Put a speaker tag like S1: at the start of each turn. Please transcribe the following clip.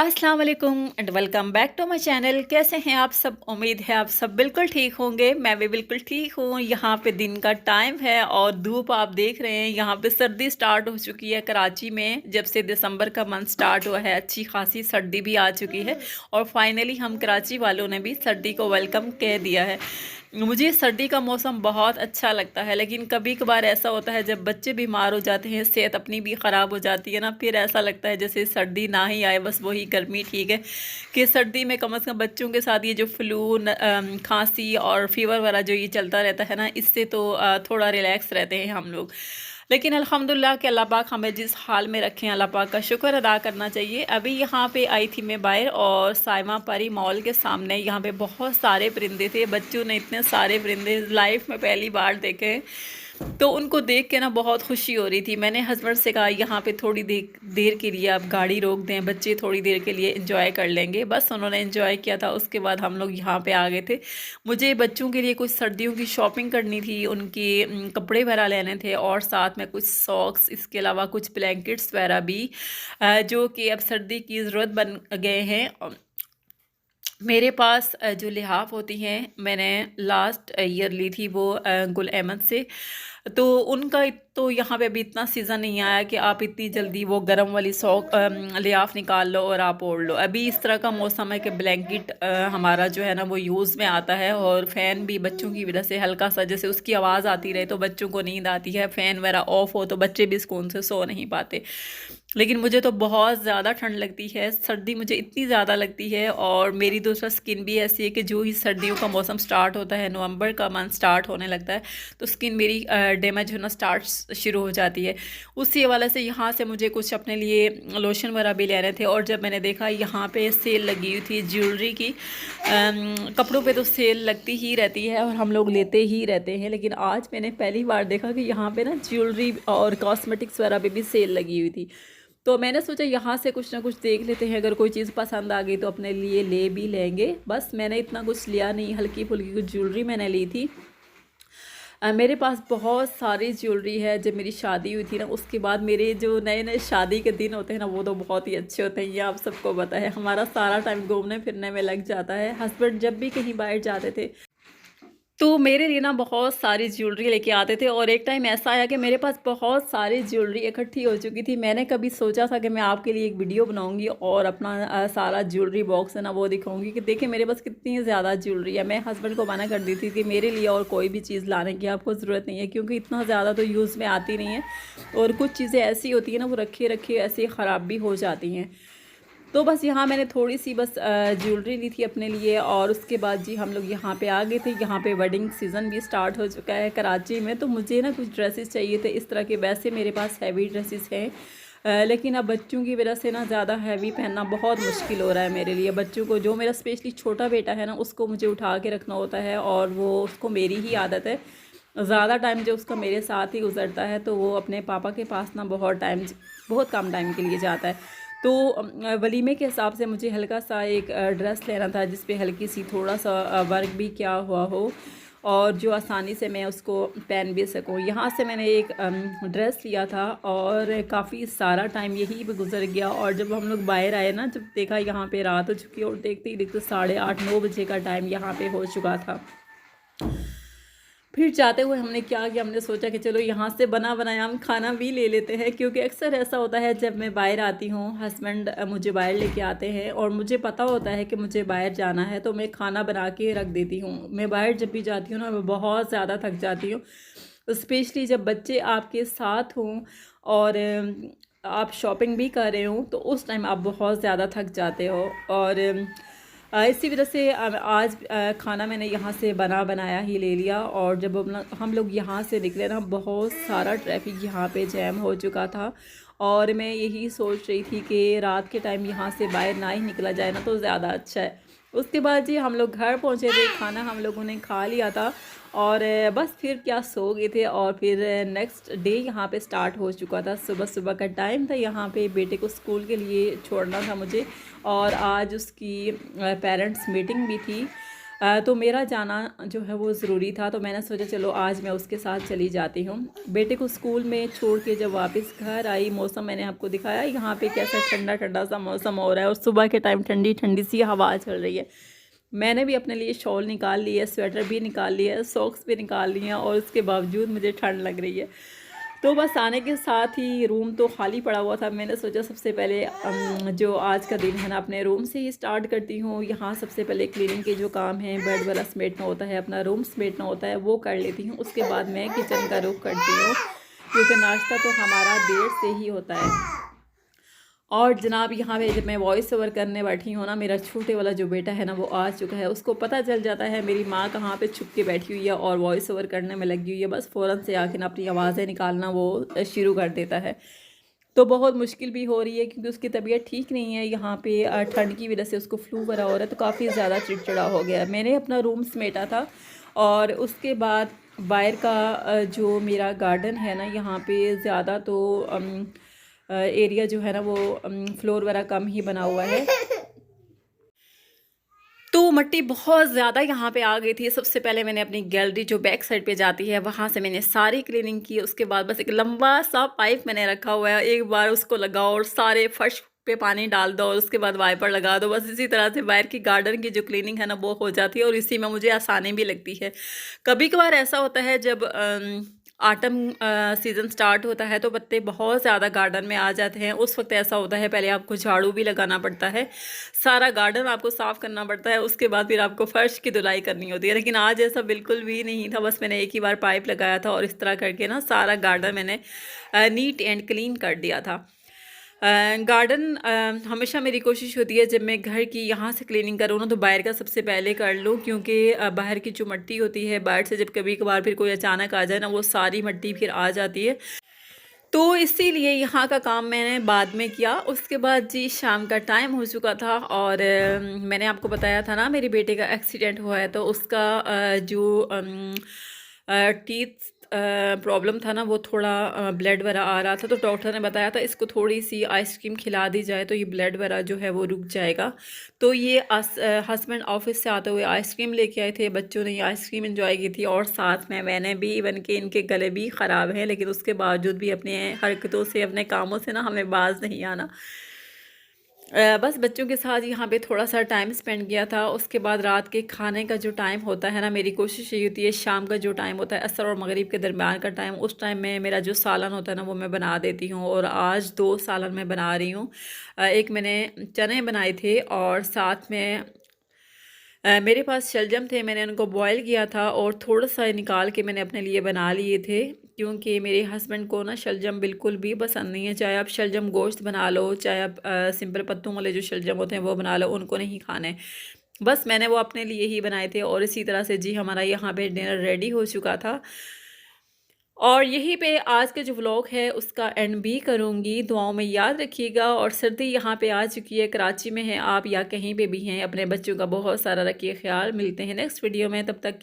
S1: अस्सलाम वालेकुम and welcome back to my channel. कैसे हैं आप सब? उम्मीद है आप सब बिल्कुल ठीक होंगे। मैं भी बिल्कुल ठीक हूँ। यहाँ पे दिन का टाइम है और धूप आप देख रहे हैं। यहाँ पे सर्दी स्टार्ट हो चुकी है कराची में। जब से दिसंबर का मंथ स्टार्ट हुआ है अच्छी खासी सर्दी भी आ चुकी है और फाइनली हम कराची वालों ने भी सर्दी को वेलकम कह दिया है। मुझे सर्दी का मौसम बहुत अच्छा लगता है, लेकिन कभी कभार ऐसा होता है जब बच्चे बीमार हो जाते हैं, सेहत अपनी भी ख़राब हो जाती है ना, फिर ऐसा लगता है जैसे सर्दी ना ही आए, बस वही गर्मी ठीक है। कि सर्दी में कम से कम बच्चों के साथ ये जो फ्लू खांसी और फीवर वगैरह जो ये चलता रहता है ना, इससे तो थोड़ा रिलैक्स रहते हैं हम लोग। लेकिन अल्हम्दुलिल्लाह कि अल्लाह पाक हमें जिस हाल में रखें, अल्लाह पाक का शुक्र अदा करना चाहिए। अभी यहाँ पे आई थी मैं बाहर और साइमा परी मॉल के सामने यहाँ पे बहुत सारे परिंदे थे। बच्चों ने इतने सारे परिंदे लाइफ में पहली बार देखे, तो उनको देख के ना बहुत खुशी हो रही थी। मैंने हस्बैंड से कहा यहाँ पे थोड़ी देर के लिए आप गाड़ी रोक दें, बच्चे थोड़ी देर के लिए एंजॉय कर लेंगे। बस उन्होंने एंजॉय किया था, उसके बाद हम लोग यहाँ पे आ गए थे। मुझे बच्चों के लिए कुछ सर्दियों की शॉपिंग करनी थी, उनके कपड़े वगैरह लेने थे और साथ में कुछ सॉक्स, इसके अलावा कुछ ब्लैंकेट्स वगैरह भी जो कि अब सर्दी की ज़रूरत बन गए हैं। मेरे पास जो लिहाफ होती हैं, मैंने लास्ट ईयर ली थी वो गुल अहमद से। तो उनका तो यहाँ पे अभी इतना सीज़न नहीं आया कि आप इतनी जल्दी वो गर्म वाली लिहाफ निकाल लो और आप ओढ़ लो। अभी इस तरह का मौसम है कि ब्लैंकेट हमारा जो है ना वो यूज़ में आता है, और फ़ैन भी बच्चों की वजह से हल्का सा जैसे उसकी आवाज़ आती रहे तो बच्चों को नींद आती है, फ़ैन वगैरह ऑफ हो तो बच्चे भी सुकून से सो नहीं पाते। लेकिन मुझे तो बहुत ज़्यादा ठंड लगती है, सर्दी मुझे इतनी ज़्यादा लगती है। और मेरी दूसरा स्किन भी ऐसी है कि जो ही सर्दियों का मौसम स्टार्ट होता है, नवंबर का मंथ स्टार्ट होने लगता है, तो स्किन मेरी डैमेज होना स्टार्ट शुरू हो जाती है। उसी हवाले से यहाँ से मुझे कुछ अपने लिए लोशन वगैरह भी लेने थे। और जब मैंने देखा यहाँ पे सेल लगी हुई थी ज्वेलरी की, कपड़ों पे तो सेल लगती ही रहती है और हम लोग लेते ही रहते हैं, लेकिन आज मैंने पहली बार देखा कि यहाँ पे ना ज्वेलरी और कॉस्मेटिक्स वगैरह पे भी सेल लगी हुई थी। तो मैंने सोचा यहाँ से कुछ ना कुछ देख लेते हैं, अगर कोई चीज़ पसंद आ गई तो अपने लिए ले भी लेंगे। बस मैंने इतना कुछ लिया नहीं, हल्की फुल्की कुछ ज्वेलरी मैंने ली थी। मेरे पास बहुत सारी ज्वेलरी है। जब मेरी शादी हुई थी ना, उसके बाद मेरे जो नए नए शादी के दिन होते हैं ना, वो तो बहुत ही अच्छे होते हैं, ये आप सबको पता है। हमारा सारा टाइम घूमने फिरने में लग जाता है। हस्बैंड जब भी कहीं बाहर जाते थे तो मेरे लिए ना बहुत सारी ज्वेलरी लेके आते थे। और एक टाइम ऐसा आया कि मेरे पास बहुत सारी ज्वेलरी इकट्ठी हो चुकी थी। मैंने कभी सोचा था कि मैं आपके लिए एक वीडियो बनाऊंगी और अपना सारा ज्वेलरी बॉक्स है ना वो दिखाऊंगी कि देखिए मेरे पास कितनी ज़्यादा ज्वेलरी है। मैं हस्बैंड को मना कर दी थी कि मेरे लिए और कोई भी चीज़ लाने की आपको ज़रूरत नहीं है, क्योंकि इतना ज़्यादा तो यूज़ में आती नहीं है। और कुछ चीज़ें ऐसी होती हैं ना, वो रखे रखे ऐसे ख़राब भी हो जाती हैं। तो बस यहाँ मैंने थोड़ी सी बस ज्वेलरी ली थी अपने लिए। और उसके बाद जी हम लोग यहाँ पे आ गए थे। यहाँ पे वेडिंग सीज़न भी स्टार्ट हो चुका है कराची में, तो मुझे ना कुछ ड्रेसेस चाहिए थे इस तरह के। वैसे मेरे पास हैवी ड्रेसेस हैं, लेकिन अब बच्चों की वजह से ना ज़्यादा हैवी पहनना बहुत मुश्किल हो रहा है मेरे लिए। बच्चों को, जो मेरा स्पेशली छोटा बेटा है ना, उसको मुझे उठा के रखना होता है, और वो उसको मेरी ही आदत है। ज़्यादा टाइम जो उसका मेरे साथ ही गुजरता है, तो वो अपने पापा के पास ना बहुत कम टाइम के लिए जाता है। तो वलीमे के हिसाब से मुझे हल्का सा एक ड्रेस लेना था, जिस पे हल्की सी थोड़ा सा वर्क भी किया हुआ हो, और जो आसानी से मैं उसको पहन भी सकूं। यहाँ से मैंने एक ड्रेस लिया था और काफ़ी सारा टाइम यही पे गुजर गया। और जब हम लोग बाहर आए ना, जब देखा यहाँ पे रात हो चुकी है, और देखते ही देखते 8:30-9 बजे का टाइम यहाँ पे हो चुका था। फिर जाते हुए हमने क्या किया, हमने सोचा कि चलो यहाँ से बना बनाया हम खाना भी ले लेते हैं, क्योंकि अक्सर ऐसा होता है जब मैं बाहर आती हूँ, हस्बैंड मुझे बाहर लेके आते हैं और मुझे पता होता है कि मुझे बाहर जाना है, तो मैं खाना बना के रख देती हूँ। मैं बाहर जब भी जाती हूँ ना, मैं बहुत ज़्यादा थक जाती हूँ, स्पेशली जब बच्चे आपके साथ हों और आप शॉपिंग भी कर रहे हो, तो उस टाइम आप बहुत ज़्यादा थक जाते हो। और इसी वजह से आज खाना मैंने यहाँ से बना बनाया ही ले लिया। और जब हम लोग यहाँ से निकले ना, बहुत सारा ट्रैफिक यहाँ पे जैम हो चुका था, और मैं यही सोच रही थी कि रात के टाइम यहाँ से बाहर ना ही निकला जाए ना, तो ज़्यादा अच्छा है। उसके बाद जी हम लोग घर पहुँचे थे, खाना हम लोगों ने खा लिया था, और बस फिर क्या सो गए थे। और फिर नेक्स्ट डे यहाँ पे स्टार्ट हो चुका था। सुबह सुबह का टाइम था, यहाँ पे बेटे को स्कूल के लिए छोड़ना था मुझे, और आज उसकी पेरेंट्स मीटिंग भी थी। तो मेरा जाना जो है वो ज़रूरी था, तो मैंने सोचा चलो आज मैं उसके साथ चली जाती हूँ। बेटे को स्कूल में छोड़ के जब वापस घर आई, मौसम मैंने आपको दिखाया यहाँ पे कैसा ठंडा ठंडा सा मौसम हो रहा है और सुबह के टाइम ठंडी ठंडी सी हवा चल रही है। मैंने भी अपने लिए शॉल निकाल ली है, स्वेटर भी निकाल लिया है, सॉक्स भी निकाल लिए हैं और उसके बावजूद मुझे ठंड लग रही है। तो बस आने के साथ ही रूम तो खाली पड़ा हुआ था। मैंने सोचा सबसे पहले जो आज का दिन है ना अपने रूम से ही स्टार्ट करती हूँ। यहाँ सबसे पहले क्लीनिंग के जो काम हैं, बेड वाला समेटना होता है, अपना रूम समेटना होता है, वो कर लेती हूँ। उसके बाद मैं किचन का रुख करती हूँ क्योंकि नाश्ता तो हमारा देर से ही होता है। और जनाब यहाँ पे जब मैं वॉइस ओवर करने बैठी हूँ ना, मेरा छोटे वाला जो बेटा है ना वो आ चुका है। उसको पता चल जाता है मेरी माँ कहाँ पे छुप के बैठी हुई है और वॉइस ओवर करने में लगी हुई है। बस फ़ौरन से आके ना अपनी आवाज़ें निकालना वो शुरू कर देता है। तो बहुत मुश्किल भी हो रही है क्योंकि उसकी तबीयत ठीक नहीं है। यहाँ पे ठंड की वजह से उसको फ्लू वगैरह हो रहा है, तो काफ़ी ज़्यादा चिड़चिड़ा हो गया। मैंने अपना रूम समेटा था और उसके बाद बाहर का जो मेरा गार्डन है ना, यहाँ पे ज़्यादा तो एरिया जो है ना वो फ्लोर वगैरह कम ही बना हुआ है। तो मट्टी बहुत ज़्यादा यहाँ पे आ गई थी। सबसे पहले मैंने अपनी गैलरी जो बैक साइड पे जाती है वहाँ से मैंने सारी क्लीनिंग की। उसके बाद बस एक लंबा सा पाइप मैंने रखा हुआ है, एक बार उसको लगाओ और सारे फर्श पे पानी डाल दो और उसके बाद वाइपर लगा दो। बस इसी तरह से बाहर की गार्डन की जो क्लीनिंग है ना वो हो जाती है और इसी में मुझे आसानी भी लगती है। कभी कभार ऐसा होता है जब ऑटम सीज़न स्टार्ट होता है तो पत्ते बहुत ज़्यादा गार्डन में आ जाते हैं। उस वक्त ऐसा होता है पहले आपको झाड़ू भी लगाना पड़ता है, सारा गार्डन आपको साफ़ करना पड़ता है, उसके बाद फिर आपको फ़र्श की धुलाई करनी होती है। लेकिन आज ऐसा बिल्कुल भी नहीं था। बस मैंने एक ही बार पाइप लगाया था और इस तरह करके ना सारा गार्डन मैंने नीट एंड क्लीन कर दिया था। गार्डन हमेशा मेरी कोशिश होती है जब मैं घर की यहाँ से क्लीनिंग करूँ ना तो बाहर का सबसे पहले कर लूँ, क्योंकि बाहर की जो मिट्टी होती है बाहर से जब कभी कभार फिर कोई अचानक आ जाए ना वो सारी मिट्टी फिर आ जाती है। तो इसीलिए यहाँ का काम मैंने बाद में किया। उसके बाद जी शाम का टाइम हो चुका था और मैंने आपको बताया था ना मेरे बेटे का एक्सीडेंट हुआ है, तो उसका जो टीथ प्रॉब्लम था ना वो थोड़ा ब्लड वगैरह आ रहा था। तो डॉक्टर ने बताया था इसको थोड़ी सी आइसक्रीम खिला दी जाए तो ये ब्लड वगैरह जो है वो रुक जाएगा। तो ये हस्बैंड ऑफिस से आते हुए आइसक्रीम लेके आए थे, बच्चों ने ये आइसक्रीम एंजॉय की थी और साथ में मैंने भी। इवन के इनके गले भी ख़राब हैं लेकिन उसके बावजूद भी अपने हरकतों से अपने कामों से ना हमें बाज नहीं आना। बस बच्चों के साथ यहाँ पे थोड़ा सा टाइम स्पेंड किया था। उसके बाद रात के खाने का जो टाइम होता है ना, मेरी कोशिश ये होती है शाम का जो टाइम होता है असर और मगरिब के दरमियान का टाइम, उस टाइम में मेरा जो सालन होता है ना वो मैं बना देती हूँ। और आज 2 सालन मैं बना रही हूँ। एक मैंने चने बनाए थे और साथ में मेरे पास शलजम थे, मैंने उनको बॉईल किया था और थोड़ा सा निकाल के मैंने अपने लिए बना लिए थे, क्योंकि मेरे हस्बैंड को ना शलजम बिल्कुल भी पसंद नहीं है। चाहे आप शलजम गोश्त बना लो, चाहे आप सिंपल पत्तों वाले जो शलजम होते हैं वो बना लो, उनको नहीं खाने। बस मैंने वो अपने लिए ही बनाए थे। और इसी तरह से जी हमारा यहाँ पे डिनर रेडी हो चुका था। और यहीं पे आज का जो व्लॉग है उसका एंड भी करूँगी। दुआओं में याद रखिएगा। और सर्दी यहाँ पे आ चुकी है, कराची में है आप या कहीं पे भी हैं, अपने बच्चों का बहुत सारा रखिए ख्याल। मिलते हैं नेक्स्ट वीडियो में, तब तक